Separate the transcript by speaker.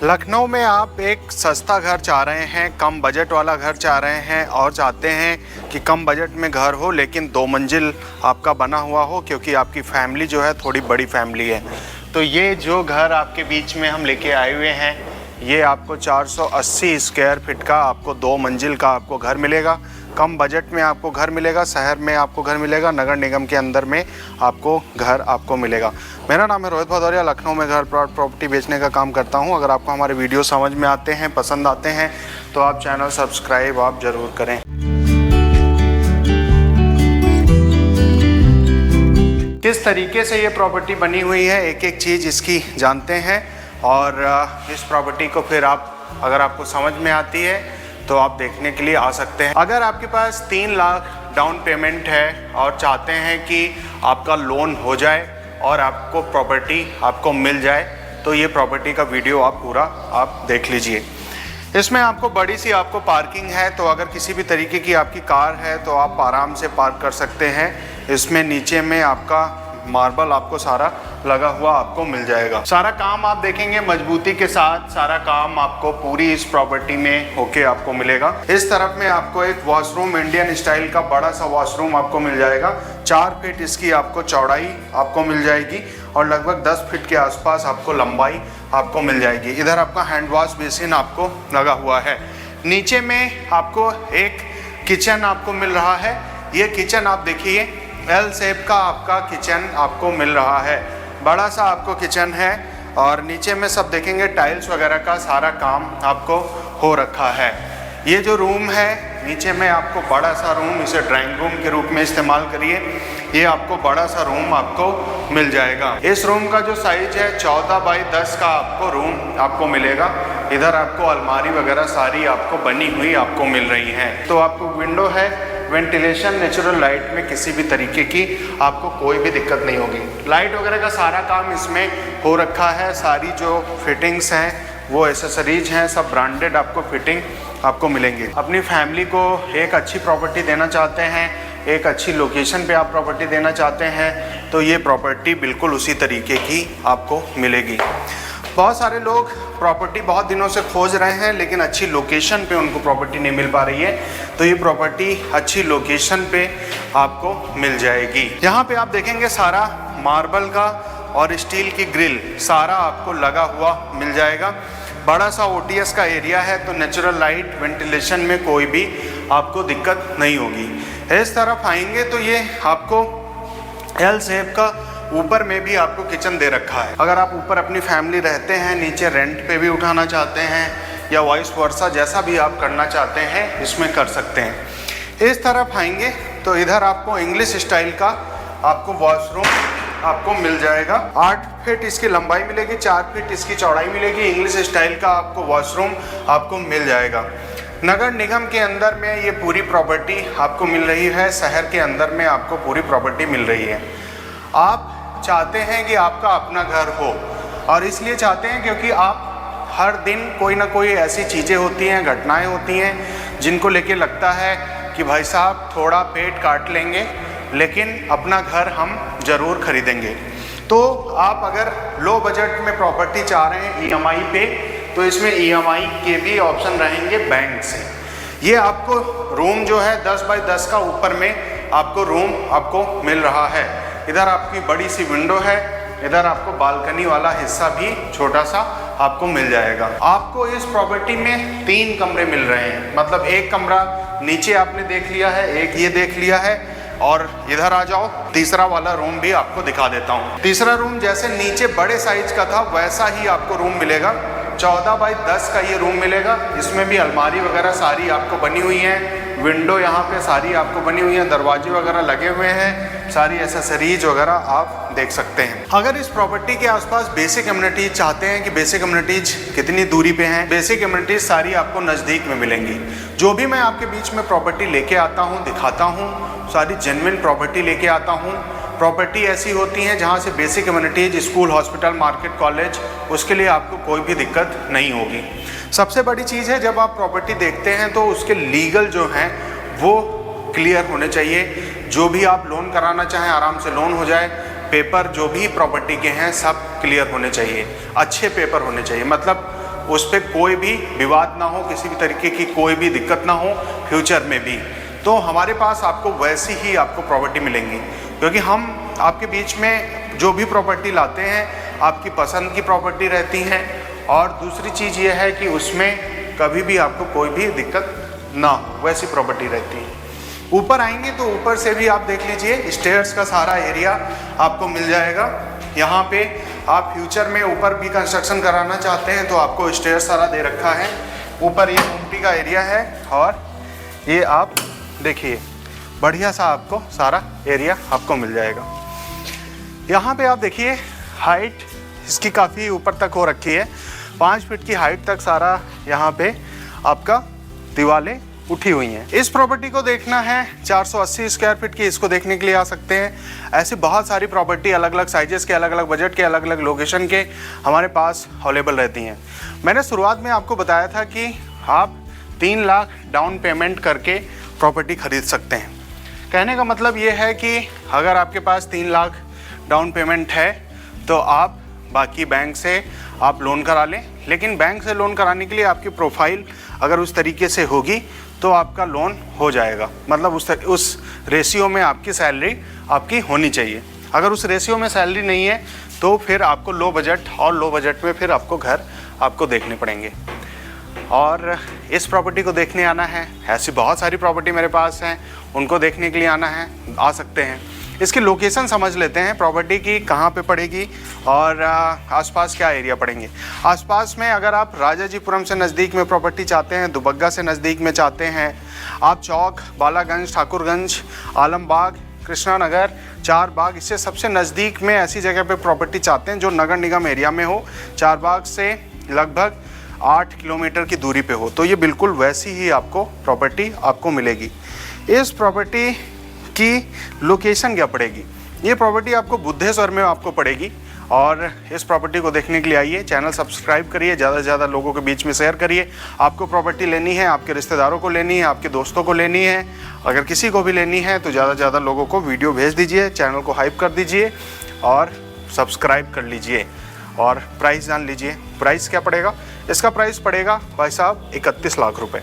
Speaker 1: लखनऊ में आप एक सस्ता घर चाह रहे हैं, कम बजट वाला घर चाह रहे हैं और चाहते हैं कि कम बजट में घर हो लेकिन 2 मंजिल आपका बना हुआ हो, क्योंकि आपकी फैमिली जो है थोड़ी बड़ी फैमिली है। तो ये जो घर आपके बीच में हम लेके आए हुए हैं, ये आपको 480 स्क्वायर फीट का आपको 2 मंजिल का आपको घर मिलेगा। कम बजट में आपको घर मिलेगा, शहर में आपको घर मिलेगा, नगर निगम के अंदर में आपको घर आपको मिलेगा। मेरा नाम है रोहित भदौरिया, लखनऊ में घर प्लॉट प्रॉपर्टी बेचने का काम करता हूं। अगर आपको हमारे वीडियो समझ में आते हैं, पसंद आते हैं, तो आप चैनल सब्सक्राइब आप ज़रूर करें। किस तरीके से ये प्रॉपर्टी बनी हुई है, एक एक चीज़ इसकी जानते हैं और इस प्रॉपर्टी को फिर आप अगर आपको समझ में आती है तो आप देखने के लिए आ सकते हैं। अगर आपके पास 3 लाख डाउन पेमेंट है और चाहते हैं कि आपका लोन हो जाए और आपको प्रॉपर्टी आपको मिल जाए, तो ये प्रॉपर्टी का वीडियो आप पूरा आप देख लीजिए। इसमें आपको बड़ी सी आपको पार्किंग है, तो अगर किसी भी तरीके की आपकी कार है तो आप आराम से पार्क कर सकते हैं। इसमें नीचे में आपका मार्बल आपको सारा लगा हुआ आपको मिल जाएगा। सारा काम आप देखेंगे मजबूती के साथ, सारा काम आपको पूरी इस प्रॉपर्टी में होके आपको मिलेगा। इस तरफ में आपको एक वॉशरूम, इंडियन स्टाइल का बड़ा सा वॉशरूम आपको मिल जाएगा। 4 फीट इसकी आपको चौड़ाई आपको मिल जाएगी और लगभग 10 फीट के आसपास आपको लंबाई आपको मिल जाएगी। इधर आपका हैंड वॉश बेसिन आपको लगा हुआ है। नीचे में आपको एक किचन आपको मिल रहा है। ये किचन आप देखिए, एल शेप का आपका किचन आपको मिल रहा है। बड़ा सा आपको किचन है और नीचे में सब देखेंगे टाइल्स वगैरह का सारा काम आपको हो रखा है। ये जो रूम है नीचे में आपको बड़ा सा रूम, इसे ड्राइंग रूम के रूप में इस्तेमाल करिए। ये आपको बड़ा सा रूम आपको मिल जाएगा। इस रूम का जो साइज है 14 बाई 10 का आपको रूम आपको मिलेगा। इधर आपको अलमारी वगैरह सारी आपको बनी हुई आपको मिल रही है। तो आपको विंडो है, वेंटिलेशन, नेचुरल लाइट में किसी भी तरीके की आपको कोई भी दिक्कत नहीं होगी। लाइट वगैरह का सारा काम इसमें हो रखा है। सारी जो फिटिंग्स हैं वो एसेसरीज हैं, सब ब्रांडेड आपको फिटिंग आपको मिलेंगे। अपनी फैमिली को एक अच्छी प्रॉपर्टी देना चाहते हैं, एक अच्छी लोकेशन पे आप प्रॉपर्टी देना चाहते हैं, तो ये प्रॉपर्टी बिल्कुल उसी तरीके की आपको मिलेगी। बहुत सारे लोग प्रॉपर्टी बहुत दिनों से खोज रहे हैं लेकिन अच्छी लोकेशन पे उनको प्रॉपर्टी नहीं मिल पा रही है, तो ये प्रॉपर्टी अच्छी लोकेशन पे आपको मिल जाएगी। यहाँ पे आप देखेंगे सारा मार्बल का और स्टील की ग्रिल सारा आपको लगा हुआ मिल जाएगा। बड़ा सा ओटीएस का एरिया है, तो नेचुरल लाइट, वेंटिलेशन में कोई भी आपको दिक्कत नहीं होगी। इस तरफ आएंगे तो ये आपको एल शेप का ऊपर में भी आपको किचन दे रखा है। अगर आप ऊपर अपनी फैमिली रहते हैं, नीचे रेंट पे भी उठाना चाहते हैं या वाइस वर्सा, जैसा भी आप करना चाहते हैं इसमें कर सकते हैं। इस तरफ आएंगे तो इधर आपको इंग्लिश स्टाइल का आपको वॉशरूम आपको मिल जाएगा। 8 फीट इसकी लंबाई मिलेगी, 4 फीट इसकी चौड़ाई मिलेगी। इंग्लिश स्टाइल का आपको वॉशरूम आपको मिल जाएगा। नगर निगम के अंदर में ये पूरी प्रॉपर्टी आपको मिल रही है। शहर के अंदर में आपको पूरी प्रॉपर्टी मिल रही है। आप चाहते हैं कि आपका अपना घर हो, और इसलिए चाहते हैं क्योंकि आप हर दिन कोई ना कोई ऐसी चीज़ें होती हैं, घटनाएं होती हैं जिनको लेके लगता है कि भाई साहब थोड़ा पेट काट लेंगे लेकिन अपना घर हम ज़रूर खरीदेंगे। तो आप अगर लो बजट में प्रॉपर्टी चाह रहे हैं ईएमआई पे, तो इसमें ईएमआई के भी ऑप्शन रहेंगे बैंक से। ये आपको रूम जो है 10 बाई 10 का ऊपर में आपको रूम आपको मिल रहा है। इधर आपकी बड़ी सी विंडो है, इधर आपको बालकनी वाला हिस्सा भी छोटा सा आपको मिल जाएगा। आपको इस प्रॉपर्टी में 3 कमरे मिल रहे हैं, मतलब एक कमरा नीचे आपने देख लिया है, एक ये देख लिया है, और इधर आ जाओ तीसरा वाला रूम भी आपको दिखा देता हूँ। तीसरा रूम जैसे नीचे बड़े साइज का था वैसा ही आपको रूम मिलेगा। 14 बाई 10 का ये रूम मिलेगा। इसमें भी अलमारी वगैरह सारी आपको बनी हुई हैं, विंडो यहाँ पे सारी आपको बनी हुई है, दरवाजे वगैरह लगे हुए हैं, सारी एसेसरीज वगैरह आप देख सकते हैं। अगर इस प्रॉपर्टी के आसपास बेसिक कम्युनिटीज चाहते हैं कि बेसिक कम्युनिटीज कितनी दूरी पे हैं, बेसिक कम्युनिटीज सारी आपको नज़दीक में मिलेंगी। जो भी मैं आपके बीच में प्रॉपर्टी लेके आता हूँ, दिखाता हूँ, सारी जेन्युइन प्रॉपर्टी लेके आता हूँ। प्रॉपर्टी ऐसी होती हैं जहाँ से basic communities, school, hospital, market, college, उसके लिए आपको कोई भी दिक्कत नहीं होगी। सबसे बड़ी चीज़ है जब आप प्रॉपर्टी देखते हैं तो उसके लीगल जो हैं वो क्लियर होने चाहिए। जो भी आप लोन कराना चाहें आराम से लोन हो जाए। पेपर जो भी प्रॉपर्टी के हैं सब क्लियर होने चाहिए, अच्छे पेपर होने चाहिए। मतलब उस पर कोई भी विवाद ना हो, किसी भी तरीके की कोई भी दिक्कत ना हो फ्यूचर में भी, तो हमारे पास आपको वैसी ही आपको प्रॉपर्टी मिलेंगी। क्योंकि हम आपके बीच में जो भी प्रॉपर्टी लाते हैं आपकी पसंद की प्रॉपर्टी रहती हैं, और दूसरी चीज़ ये है कि उसमें कभी भी आपको कोई भी दिक्कत ना हो, वैसी प्रॉपर्टी रहती है। ऊपर आएंगे तो ऊपर से भी आप देख लीजिए, स्टेयर्स का सारा एरिया आपको मिल जाएगा। यहाँ पे आप फ्यूचर में ऊपर भी कंस्ट्रक्शन कराना चाहते हैं तो आपको स्टेयर्स सारा दे रखा है। ऊपर ये घुमटी का एरिया है, और ये आप देखिए बढ़िया सा आपको सारा एरिया आपको मिल जाएगा। यहाँ पे आप देखिए हाइट इसकी काफ़ी ऊपर तक हो रखी है, 5 फीट की हाइट तक सारा यहाँ पे आपका दीवारें उठी हुई हैं। इस प्रॉपर्टी को देखना है 480 स्क्वायर फीट की, इसको देखने के लिए आ सकते हैं। ऐसी बहुत सारी प्रॉपर्टी अलग अलग साइजेस के, अलग अलग बजट के, अलग अलग लोकेशन के हमारे पास अवेलेबल रहती हैं। मैंने शुरुआत में आपको बताया था कि आप 3 लाख डाउन पेमेंट करके प्रॉपर्टी खरीद सकते हैं। कहने का मतलब ये है कि अगर आपके पास 3 लाख डाउन पेमेंट है तो आप बाकी बैंक से आप लोन करा लें, लेकिन बैंक से लोन कराने के लिए आपकी प्रोफाइल अगर उस तरीके से होगी तो आपका लोन हो जाएगा। मतलब उस रेशियो में आपकी सैलरी आपकी होनी चाहिए। अगर उस रेशियो में सैलरी नहीं है तो फिर आपको लो बजट में फिर आपको घर आपको देखने पड़ेंगे। और इस प्रॉपर्टी को देखने आना है, ऐसी बहुत सारी प्रॉपर्टी मेरे पास हैं, उनको देखने के लिए आना है, आ सकते हैं। इसकी लोकेशन समझ लेते हैं प्रॉपर्टी की कहाँ पे पड़ेगी और आसपास क्या एरिया पड़ेंगे। आसपास में अगर आप राजाजीपुरम से नज़दीक में प्रॉपर्टी चाहते हैं, दुबग्गा से नज़दीक में चाहते हैं, आप चौक, बालागंज, ठाकुरगंज, आलमबाग, कृष्णा नगर, चार बाग, इससे सबसे नज़दीक में ऐसी जगह पे प्रॉपर्टी चाहते हैं जो नगर निगम एरिया में हो, चार बाग से लगभग 8 किलोमीटर की दूरी पे हो, तो ये बिल्कुल वैसी ही आपको प्रॉपर्टी आपको मिलेगी। इस प्रॉपर्टी की लोकेशन क्या पड़ेगी? ये प्रॉपर्टी आपको बुद्धेश्वर में आपको पड़ेगी। और इस प्रॉपर्टी को देखने के लिए आइए, चैनल सब्सक्राइब करिए, ज़्यादा से ज़्यादा लोगों के बीच में शेयर करिए। आपको प्रॉपर्टी लेनी है, आपके रिश्तेदारों को लेनी है, आपके दोस्तों को लेनी है, अगर किसी को भी लेनी है तो ज़्यादा से ज़्यादा लोगों को वीडियो भेज दीजिए, चैनल को हाइप कर दीजिए और सब्सक्राइब कर लीजिए। और प्राइस जान लीजिए, प्राइस क्या पड़ेगा? इसका प्राइस पड़ेगा भाई साहब 31 लाख रुपए।